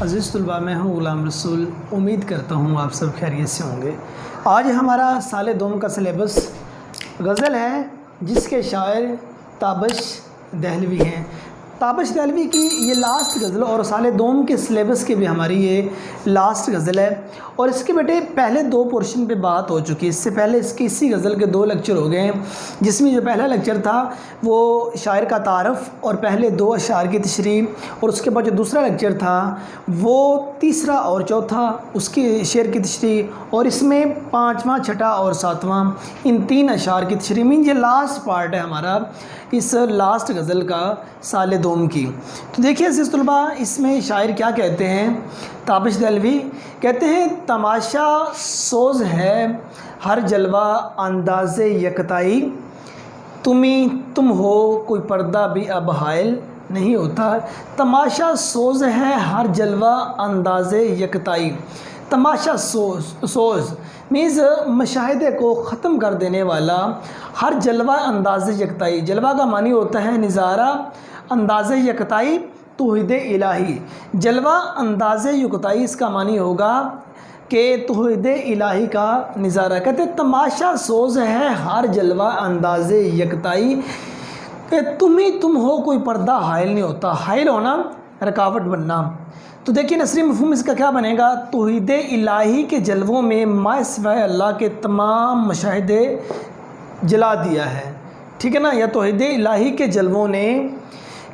عزیز طلباء، میں ہوں غلام رسول۔ امید کرتا ہوں آپ سب خیریت سے ہوں گے۔ آج ہمارا سال دوم کا سلیبس غزل ہے جس کے شاعر تابش دہلوی ہیں۔ تابش دہلوی کی یہ لاسٹ غزل اور سال دوم کے سلیبس کی بھی ہماری یہ لاسٹ غزل ہے، اور اس کے بیٹے پہلے دو پورشن پہ بات ہو چکی ہے۔ اس سے پہلے اس کی اسی غزل کے دو لیکچر ہو گئے ہیں، جس میں جو پہلا لیکچر تھا وہ شاعر کا تعارف اور پہلے دو اشعار کی تشریح، اور اس کے بعد جو دوسرا لیکچر تھا وہ تیسرا اور چوتھا اس کی شعر کی تشریح، اور اس میں پانچواں، چھٹا اور ساتواں ان تین اشعار کی تشریح میں یہ لاسٹ پارٹ ہے ہمارا اس لاسٹ غزل کا سال دوم کی۔ تو دیکھیے عزیز طلباء، اس میں شاعر کیا کہتے ہیں۔ تابش دہلوی کہتے ہیں تماشا سوز ہے ہر جلوہ انداز یکتائی، تم ہو کوئی پردہ بھی اب حائل نہیں ہوتا۔ تماشا سوز ہے ہر جلوہ انداز یکتائی۔ تماشا سوز میز مشاہدے کو ختم کر دینے والا ہر جلوہ انداز یکتائی۔ جلوہ کا معنی ہوتا ہے نظارہ، انداز یکتائی توحید الہی۔ جلوہ انداز یکتائی اس کا معنی ہوگا کہ توحید الہی کا نظارہ۔ کہتے ہیں تماشا سوز ہے ہر جلوہ انداز یکتائی، کہ تم ہو کوئی پردہ حائل نہیں ہوتا۔ حائل ہونا رکاوٹ بننا۔ تو دیکھیں نثری مفہوم اس کا کیا بنے گا۔ توحید الہی کے جلووں میں مائے سوائے اللہ کے تمام مشاہدے جلا دیا ہے، ٹھیک ہے نا۔ یا توحید الہی کے جلووں نے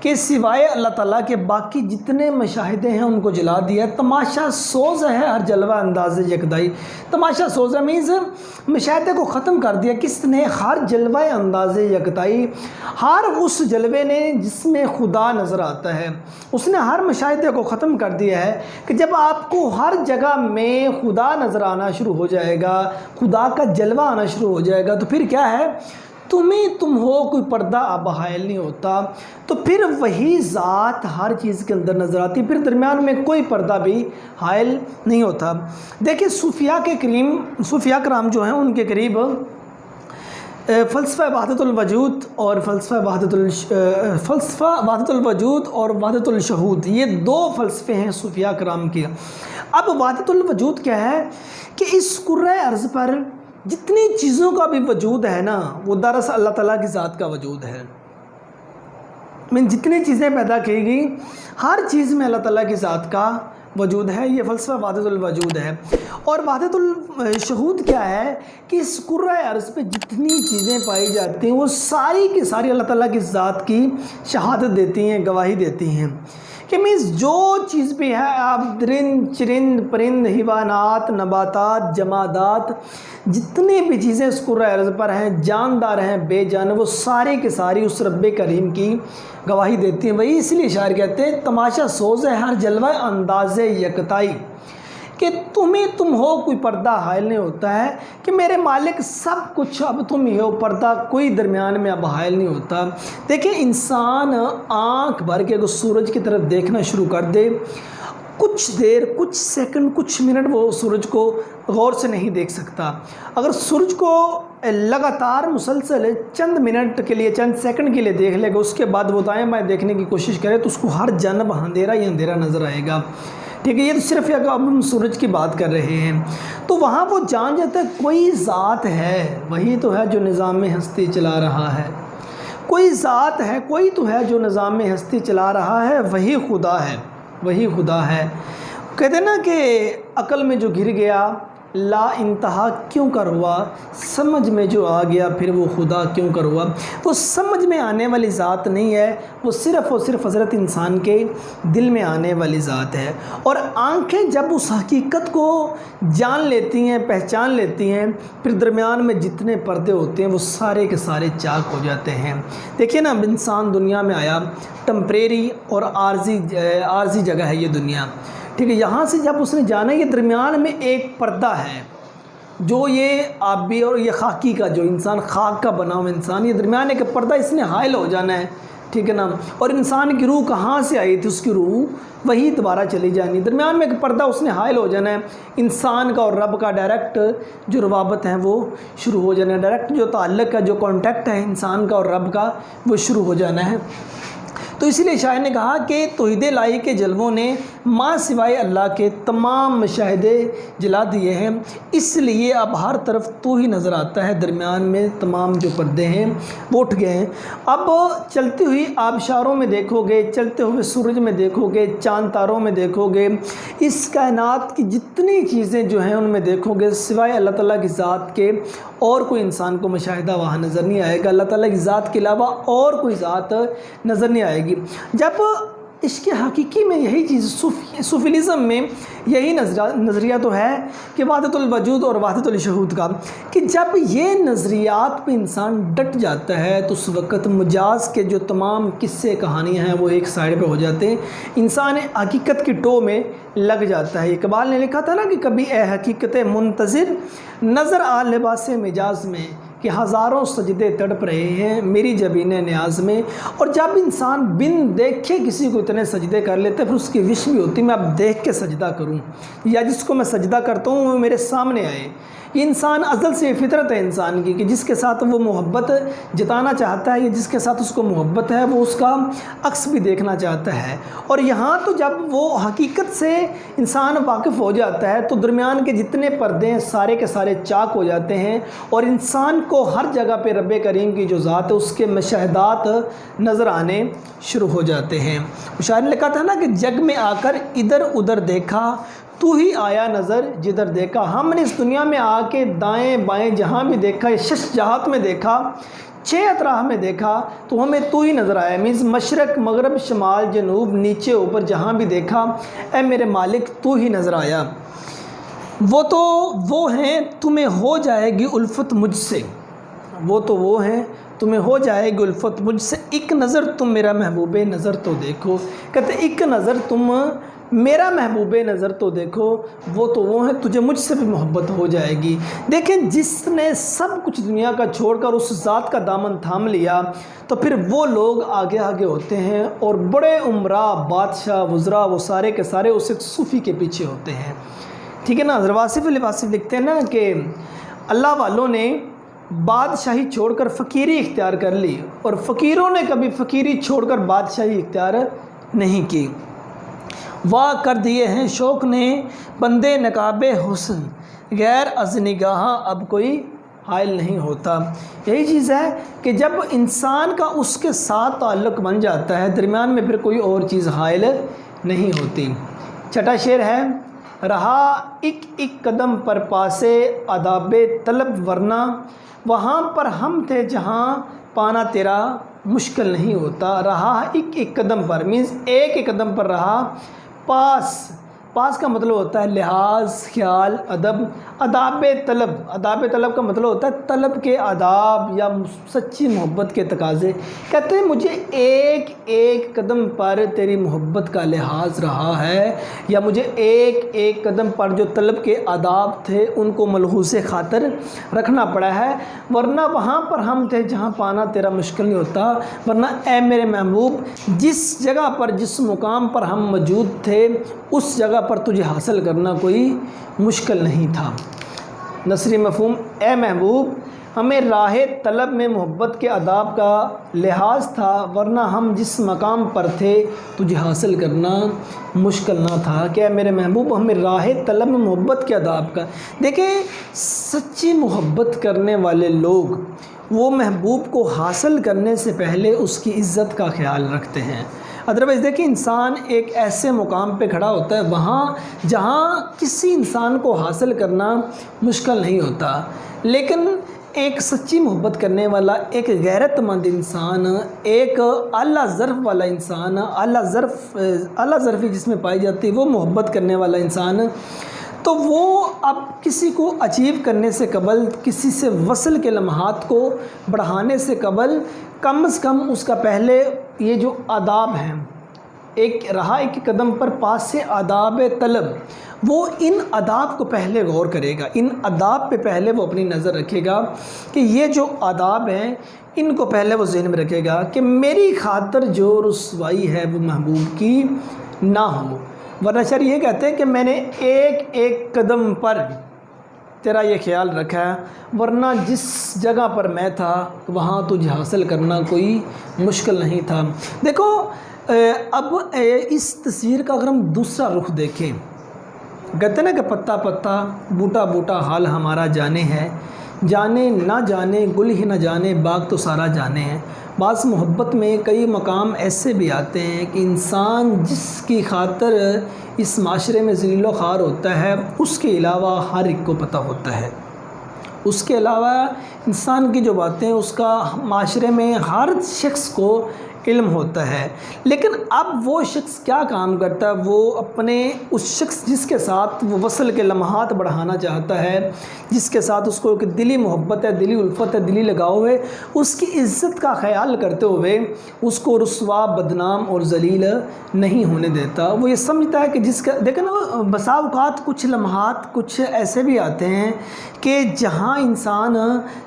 کہ سوائے اللہ تعالیٰ کے باقی جتنے مشاہدے ہیں ان کو جلا دیا۔ تماشا سوز ہے ہر جلوہ انداز یکتائی۔ تماشا سوز ہے مینز مشاہدے کو ختم کر دیا کس نے؟ ہر جلوہ انداز یکتائی، ہر اس جلوے نے جس میں خدا نظر آتا ہے، اس نے ہر مشاہدے کو ختم کر دیا ہے کہ جب آپ کو ہر جگہ میں خدا نظر آنا شروع ہو جائے گا، خدا کا جلوہ آنا شروع ہو جائے گا، تو پھر کیا ہے؟ تم ہو کوئی پردہ اب حائل نہیں ہوتا۔ تو پھر وہی ذات ہر چیز کے اندر نظر آتی، پھر درمیان میں کوئی پردہ بھی حائل نہیں ہوتا۔ دیکھیں صوفیاء کرام جو ہیں ان کے قریب فلسفہ وحدت الوجود اور فلسفہ وحدت الوجود اور وحدت الشہود، یہ دو فلسفے ہیں صوفیاء کرام کے۔ اب وحدت الوجود کیا ہے کہ اس کرۂ ارض پر جتنی چیزوں کا بھی وجود ہے نا، وہ دراصل اللہ تعالیٰ کی ذات کا وجود ہے۔ جتنی چیزیں پیدا کی گئی ہر چیز میں اللہ تعالیٰ کی ذات کا وجود ہے، یہ فلسفہ وحدت الوجود ہے۔ اور وحدت الشہود کیا ہے کہ اس کرۂ ارض پہ جتنی چیزیں پائی جاتی ہیں وہ ساری کی ساری اللہ تعالیٰ کی ذات کی شہادت دیتی ہیں، گواہی دیتی ہیں۔ کہ مینس جو چیز بھی ہے، آپ درند، چرند، پرند، حیوانات، نباتات، جمادات، جتنی بھی چیزیں اس کرۂ ارض پر ہیں، جاندار ہیں، بے جان، وہ سارے کے ساری اس رب کریم کی گواہی دیتی ہیں۔ وہی اس لیے شاعر کہتے ہیں تماشا سوز ہے ہر جلوہ انداز یکتائی، کہ تم ہو کوئی پردہ حائل نہیں ہوتا ہے، کہ میرے مالک سب کچھ اب تم ہی ہو، پردہ کوئی درمیان میں اب حائل نہیں ہوتا۔ دیکھیں انسان آنکھ بھر کے اگر سورج کی طرف دیکھنا شروع کر دے، کچھ دیر، کچھ سیکنڈ، کچھ منٹ وہ سورج کو غور سے نہیں دیکھ سکتا۔ اگر سورج کو لگاتار مسلسل چند منٹ کے لیے، چند سیکنڈ کے لیے دیکھ لے گا، اس کے بعد وہ دائیں بائیں دیکھنے کی کوشش کرے تو اس کو ہر جانب اندھیرا ہی اندھیرا نظر آئے گا، ٹھیک ہے۔ یہ تو صرف اب ہم سورج کی بات کر رہے ہیں، تو وہاں وہ جان جاتا ہے کوئی ذات ہے، وہی تو ہے جو نظام ہستی چلا رہا ہے۔ کوئی ذات ہے، کوئی تو ہے جو نظام ہستی چلا رہا ہے، وہی خدا ہے، وہی خدا ہے۔ کہتے ہیں نا کہ عقل میں جو گر گیا لا انتہا کیوں کر ہوا، سمجھ میں جو آ گیا پھر وہ خدا کیوں کر ہوا۔ وہ سمجھ میں آنے والی ذات نہیں ہے، وہ صرف اور صرف حضرت انسان کے دل میں آنے والی ذات ہے۔ اور آنکھیں جب اس حقیقت کو جان لیتی ہیں، پہچان لیتی ہیں، پھر درمیان میں جتنے پردے ہوتے ہیں وہ سارے کے سارے چاک ہو جاتے ہیں۔ دیکھیے نا، انسان دنیا میں آیا ٹمپریری اور عارضی جگہ ہے یہ دنیا، ٹھیک ہے۔ یہاں سے جب اس نے جانا، یہ درمیان میں ایک پردہ ہے جو یہ آبی اور یہ خاکی کا، جو انسان خاک کا بنا ہوا انسان، یہ درمیان ایک پردہ اس نے حائل ہو جانا ہے، ٹھیک ہے نا۔ اور انسان کی روح کہاں سے آئی تھی، اس کی روح وہی دوبارہ چلی جانی، درمیان میں ایک پردہ اس نے حائل ہو جانا ہے۔ انسان کا اور رب کا ڈائریکٹ جو روابط ہیں وہ شروع ہو جانا ہے، ڈائریکٹ جو تعلق ہے، جو کانٹیکٹ ہے انسان کا اور رب کا، وہ شروع ہو جانا ہے۔ تو اسی لیے شاعر نے کہا کہ توحید الہی کے جلووں نے ماں سوائے اللہ کے تمام مشاہدے جلا دیے ہیں، اس لیے اب ہر طرف تو ہی نظر آتا ہے، درمیان میں تمام جو پردے ہیں وہ اٹھ گئے ہیں۔ اب چلتی ہوئی آبشاروں میں دیکھو گے، چلتے ہوئے سورج میں دیکھو گے، چاند تاروں میں دیکھو گے، اس کائنات کی جتنی چیزیں جو ہیں ان میں دیکھو گے، سوائے اللہ تعالیٰ کی ذات کے اور کوئی انسان کو مشاہدہ وہاں نظر نہیں آئے گا۔ اللہ تعالیٰ کی ذات کے علاوہ اور کوئی ذات نظر نہیں آئے گی۔ جب عشق حقیقی میں یہی چیز، صوفیزم میں یہی نظریہ تو ہے کہ وحدت الوجود اور وحدت الشہود کا، کہ جب یہ نظریات پہ انسان ڈٹ جاتا ہے تو اس وقت مجاز کے جو تمام قصے کہانیاں ہیں وہ ایک سائڈ پہ ہو جاتے ہیں، انسان حقیقت کی ٹو میں لگ جاتا ہے۔ اقبال نے لکھا تھا نا کہ کبھی اے حقیقت منتظر نظر آ لباس مجاز میں، کہ ہزاروں سجدے تڑپ رہے ہیں میری جبین نیاز میں۔ اور جب انسان بن دیکھے کسی کو اتنے سجدے کر لیتے، پھر اس کی وش بھی ہوتی میں اب دیکھ کے سجدہ کروں، یا جس کو میں سجدہ کرتا ہوں وہ میرے سامنے آئے۔ یہ انسان ازل سے فطرت ہے انسان کی، کہ جس کے ساتھ وہ محبت جتانا چاہتا ہے یا جس کے ساتھ اس کو محبت ہے وہ اس کا عکس بھی دیکھنا چاہتا ہے۔ اور یہاں تو جب وہ حقیقت سے انسان واقف ہو جاتا ہے تو درمیان کے جتنے پردے ہیں سارے کے سارے چاک ہو جاتے ہیں، اور انسان کو ہر جگہ پہ رب کریم کی جو ذات ہے اس کے مشاہدات نظر آنے شروع ہو جاتے ہیں۔ شاعر نے لکھا تھا نا کہ جگ میں آ کر ادھر ادھر دیکھا تو ہی آیا نظر جدھر دیکھا، ہم نے اس دنیا میں آ کے دائیں بائیں جہاں بھی دیکھا، شش جہات میں دیکھا، چھ اطراف میں دیکھا تو ہمیں تو ہی نظر آیا، مینز مشرق مغرب شمال جنوب نیچے اوپر جہاں بھی دیکھا اے میرے مالک تو ہی نظر آیا۔ وہ تو وہ ہیں تمہیں ہو جائے گی الفت مجھ سے، وہ تو وہ ہیں تمہیں ہو جائے گی الفت مجھ سے، ایک نظر تم میرا محبوب نظر تو دیکھو، کہتے ایک نظر تم میرا محبوب نظر تو دیکھو، وہ تو وہ ہیں تجھے مجھ سے بھی محبت ہو جائے گی۔ دیکھیں جس نے سب کچھ دنیا کا چھوڑ کر اس ذات کا دامن تھام لیا تو پھر وہ لوگ آگے آگے ہوتے ہیں، اور بڑے عمرہ بادشاہ وزراء وہ سارے کے سارے اس ایک صوفی کے پیچھے ہوتے ہیں، ٹھیک ہے نا۔ واصف لکھتے ہیں نا کہ اللہ والوں نے بادشاہی چھوڑ کر فقیری اختیار کر لی، اور فقیروں نے کبھی فقیری چھوڑ کر بادشاہی اختیار نہیں کی۔ واہ کر دیے ہیں شوق نے بندے نقاب حسن، غیر از نگاہاں اب کوئی حائل نہیں ہوتا۔ یہی چیز ہے کہ جب انسان کا اس کے ساتھ تعلق بن جاتا ہے درمیان میں پھر کوئی اور چیز حائل نہیں ہوتی۔ چھٹا شعر ہے، رہا ایک ایک قدم پر پاسے آداب طلب ورنہ، وہاں پر ہم تھے جہاں پانا تیرا مشکل نہیں ہوتا۔ رہا ایک ایک قدم پر مینز ایک ایک قدم پر رہا، پاس کا مطلب ہوتا ہے لحاظ، خیال، ادب۔ آداب طلب کا مطلب ہوتا ہے طلب کے آداب یا سچی محبت کے تقاضے۔ کہتے ہیں مجھے ایک ایک قدم پر تیری محبت کا لحاظ رہا ہے، یا مجھے ایک ایک قدم پر جو طلب کے آداب تھے ان کو ملحوظ خاطر رکھنا پڑا ہے، ورنہ وہاں پر ہم تھے جہاں پانا تیرا مشکل نہیں ہوتا۔ ورنہ اے میرے محبوب جس جگہ پر جس مقام پر ہم موجود تھے اس جگہ پر تجھے حاصل کرنا کوئی مشکل نہیں تھا۔ نثری مفہوم، اے محبوب ہمیں راہ طلب میں محبت کے آداب کا لحاظ تھا، ورنہ ہم جس مقام پر تھے تجھے حاصل کرنا مشکل نہ تھا۔ کہ اے میرے محبوب ہمیں راہ طلب میں محبت کے آداب کا، دیکھیں سچی محبت کرنے والے لوگ وہ محبوب کو حاصل کرنے سے پہلے اس کی عزت کا خیال رکھتے ہیں۔ ادروائز دیکھیں انسان ایک ایسے مقام پہ کھڑا ہوتا ہے وہاں جہاں کسی انسان کو حاصل کرنا مشکل نہیں ہوتا، لیکن ایک سچی محبت کرنے والا، ایک غیرت مند انسان، ایک اعلیٰ ظرف والا انسان، اعلیٰ ظرفی جس میں پائی جاتی ہے وہ محبت کرنے والا انسان، تو وہ اب کسی کو اچیو کرنے سے قبل، کسی سے وصل کے لمحات کو بڑھانے سے قبل کم از کم اس کا پہلے یہ جو آداب ہیں، ایک رہا ایک قدم پر پاس سے آداب طلب، وہ ان آداب کو پہلے غور کرے گا، ان آداب پہ پہلے وہ اپنی نظر رکھے گا کہ یہ جو آداب ہیں ان کو پہلے وہ ذہن میں رکھے گا کہ میری خاطر جو رسوائی ہے وہ محبوب کی نہ ہو۔ ورنہ شر یہ کہتے ہیں کہ میں نے ایک ایک قدم پر تیرا یہ خیال رکھا ہے، ورنہ جس جگہ پر میں تھا وہاں تجھے حاصل کرنا کوئی مشکل نہیں تھا۔ دیکھو اب اس تصویر کا اگر ہم دوسرا رخ دیکھیں، کہتے ہیں نا کہ پتا پتا بوٹا بوٹا حال ہمارا جانے ہے، جانے نہ جانے گل ہی نہ جانے باغ تو سارا جانے ہے۔ بعض محبت میں کئی مقام ایسے بھی آتے ہیں کہ انسان جس کی خاطر اس معاشرے میں ذلیل و خوار ہوتا ہے اس کے علاوہ ہر ایک کو پتہ ہوتا ہے، اس کے علاوہ انسان کی جو باتیں اس کا معاشرے میں ہر شخص کو علم ہوتا ہے، لیکن اب وہ شخص کیا کام کرتا ہے، وہ اپنے اس شخص جس کے ساتھ وہ وصل کے لمحات بڑھانا چاہتا ہے، جس کے ساتھ اس کو ایک دلی محبت ہے، دلی الفت ہے، دلی لگاؤ ہے، اس کی عزت کا خیال کرتے ہوئے اس کو رسوا بدنام اور ذلیل نہیں ہونے دیتا۔ وہ یہ سمجھتا ہے کہ جس کا دیکھیں نا، بسا اوقات کچھ لمحات کچھ ایسے بھی آتے ہیں کہ جہاں انسان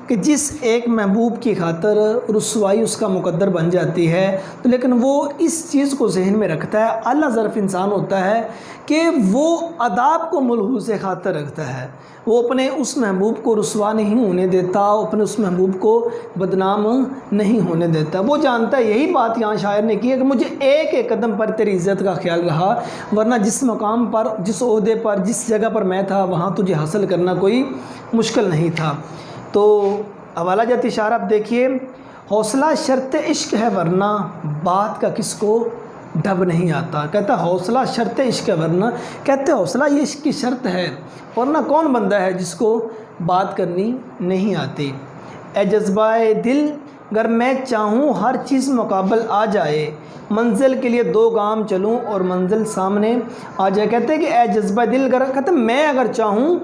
کہ جس ایک محبوب کی خاطر رسوائی اس کا مقدر بن جاتی ہے، تو لیکن وہ اس چیز کو ذہن میں رکھتا ہے، اعلیٰ ظرف انسان ہوتا ہے کہ وہ آداب کو ملحوظ خاطر رکھتا ہے، وہ اپنے اس محبوب کو رسوا نہیں ہونے دیتا، اپنے اس محبوب کو بدنام نہیں ہونے دیتا۔ وہ جانتا ہے، یہی بات یہاں شاعر نے کی ہے کہ مجھے ایک ایک قدم پر تیری عزت کا خیال رہا، ورنہ جس مقام پر، جس عہدے پر، جس جگہ پر میں تھا وہاں تجھے حاصل کرنا کوئی مشکل نہیں تھا۔ تو حوالہ جات اشارہ آپ دیکھیے، حوصلہ شرط عشق ہے ورنہ بات کا کس کو ڈھب نہیں آتا۔ کہتا ہے حوصلہ شرط عشق ہے ورنہ، کہتے حوصلہ یہ عشق کی شرط ہے، ورنہ کون بندہ ہے جس کو بات کرنی نہیں آتی۔ اے جذبہ دل گر میں چاہوں ہر چیز مقابل آ جائے، منزل کے لیے 2 گام چلوں اور منزل سامنے آ جائے۔ کہتے ہیں کہ اے جذبہ دل گر، کہتے ہیں میں اگر چاہوں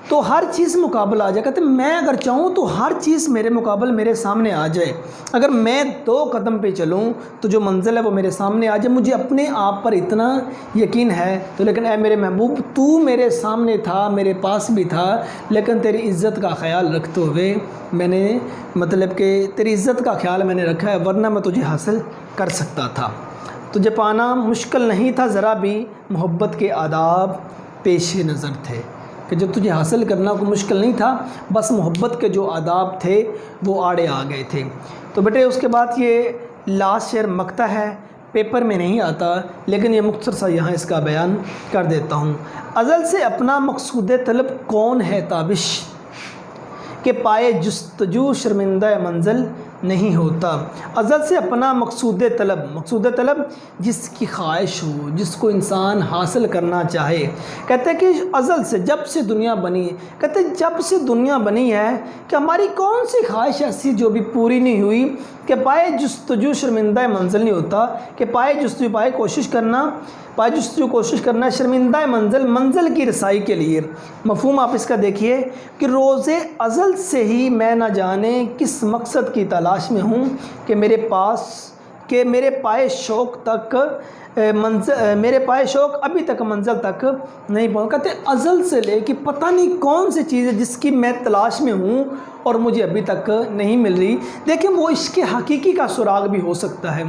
تو ہر چیز مقابل آ جائے، کہتے ہیں میں اگر چاہوں تو ہر چیز میرے مقابل میرے سامنے آ جائے، اگر میں 2 قدم پہ چلوں تو جو منزل ہے وہ میرے سامنے آ جائے، مجھے اپنے آپ پر اتنا یقین ہے۔ تو لیکن اے میرے محبوب، تو میرے سامنے تھا، میرے پاس بھی تھا، لیکن تیری عزت کا خیال رکھتے ہوئے میں نے مطلب کہ تیری عزت کا خیال میں نے رکھا ہے، ورنہ میں تجھے حاصل کر سکتا تھا۔ تجھے پانا مشکل نہیں تھا، ذرا بھی محبت کے آداب پیش نظر تھے، کہ جو تجھے حاصل کرنا کوئی مشکل نہیں تھا، بس محبت کے جو آداب تھے وہ آڑے آ گئے تھے۔ تو بیٹے اس کے بعد یہ لاسٹ شعر مقطع ہے، پیپر میں نہیں آتا، لیکن یہ مختصر سا یہاں اس کا بیان کر دیتا ہوں۔ ازل سے اپنا مقصود طلب کون ہے تابش، کہ پائے جستجو شرمندہ منزل نہیں ہوتا۔ ازل سے اپنا مقصود طلب جس کی خواہش ہو، جس کو انسان حاصل کرنا چاہے، کہتے ہیں کہ ازل سے، جب سے دنیا بنی، کہتے ہیں جب سے دنیا بنی ہے کہ ہماری کون سی خواہش ایسی جو بھی پوری نہیں ہوئی، کہ پائے جستجو شرمندہ منزل نہیں ہوتا، کہ پائے جستجو، پائے جستجو کوشش کرنا شرمندہ منزل کی رسائی کے لیے۔ مفہوم آپ اس کا دیکھیے کہ روز ازل سے ہی میں نہ جانے کس مقصد کی تلاش میں ہوں، کہ میرے پائے شوق ابھی تک منزل تک نہیں پہنچا۔ کہتے ازل سے لے کہ پتہ نہیں کون سی چیز ہے جس کی میں تلاش میں ہوں اور مجھے ابھی تک نہیں مل رہی۔ دیکھیں وہ عشق حقیقی کا سراغ بھی ہو سکتا ہے،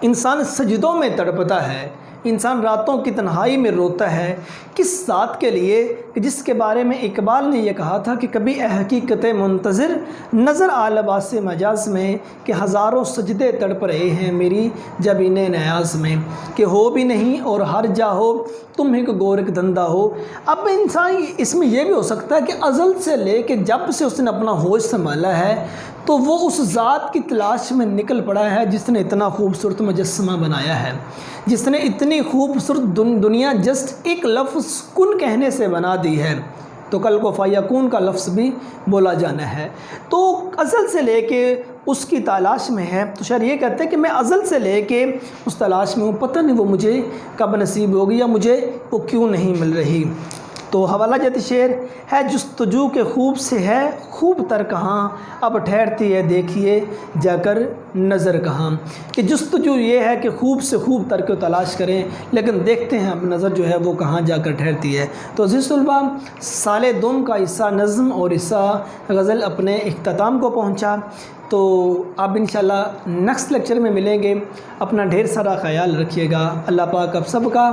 انسان سجدوں میں تڑپتا ہے، انسان راتوں کی تنہائی میں روتا ہے، کس ذات کے لیے کہ جس کے بارے میں اقبال نے یہ کہا تھا کہ کبھی اے حقیقت منتظر نظر آ لباس مجاز میں، کہ ہزاروں سجدے تڑپ رہے ہیں میری جبین نیاز میں، کہ ہو بھی نہیں اور ہر جا ہو تم ہی کو گورک دھندا ہو۔ اب انسان اس میں یہ بھی ہو سکتا ہے کہ ازل سے لے کے جب سے اس نے اپنا ہوش سنبھالا ہے تو وہ اس ذات کی تلاش میں نکل پڑا ہے جس نے اتنا خوبصورت مجسمہ بنایا ہے، جس نے اتنی خوبصورت دنیا جسٹ ایک لفظ کن کہنے سے بنا دی ہے، تو کل کو فیکون کا لفظ بھی بولا جانا ہے۔ تو ازل سے لے کے اس کی تلاش میں ہے، تو شاعر یہ کہتے ہیں کہ میں ازل سے لے کے اس تلاش میں ہوں، پتہ نہیں وہ مجھے کب نصیب ہوگی یا مجھے وہ کیوں نہیں مل رہی۔ تو حوالہ جات شعر ہے، جستجو کے خوب سے ہے خوب تر کہاں، اب ٹھہرتی ہے دیکھیے جا کر نظر کہاں، کہ جستجو یہ ہے کہ خوب سے خوب تر کو تلاش کریں، لیکن دیکھتے ہیں اب نظر جو ہے وہ کہاں جا کر ٹھہرتی ہے۔ تو عزیز طلباء، سال دوم کا حصہ نظم اور حصہ غزل اپنے اختتام کو پہنچا، تو آپ انشاءاللہ نیکسٹ لیکچر میں ملیں گے۔ اپنا ڈھیر سارا خیال رکھیے گا، اللہ پاک آپ سب کا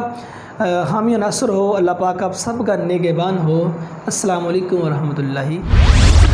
حامی و ناصر ہو۔ اللہ پاک آپ سب کا نگہبان ہو۔ السلام علیکم ورحمۃ اللہ۔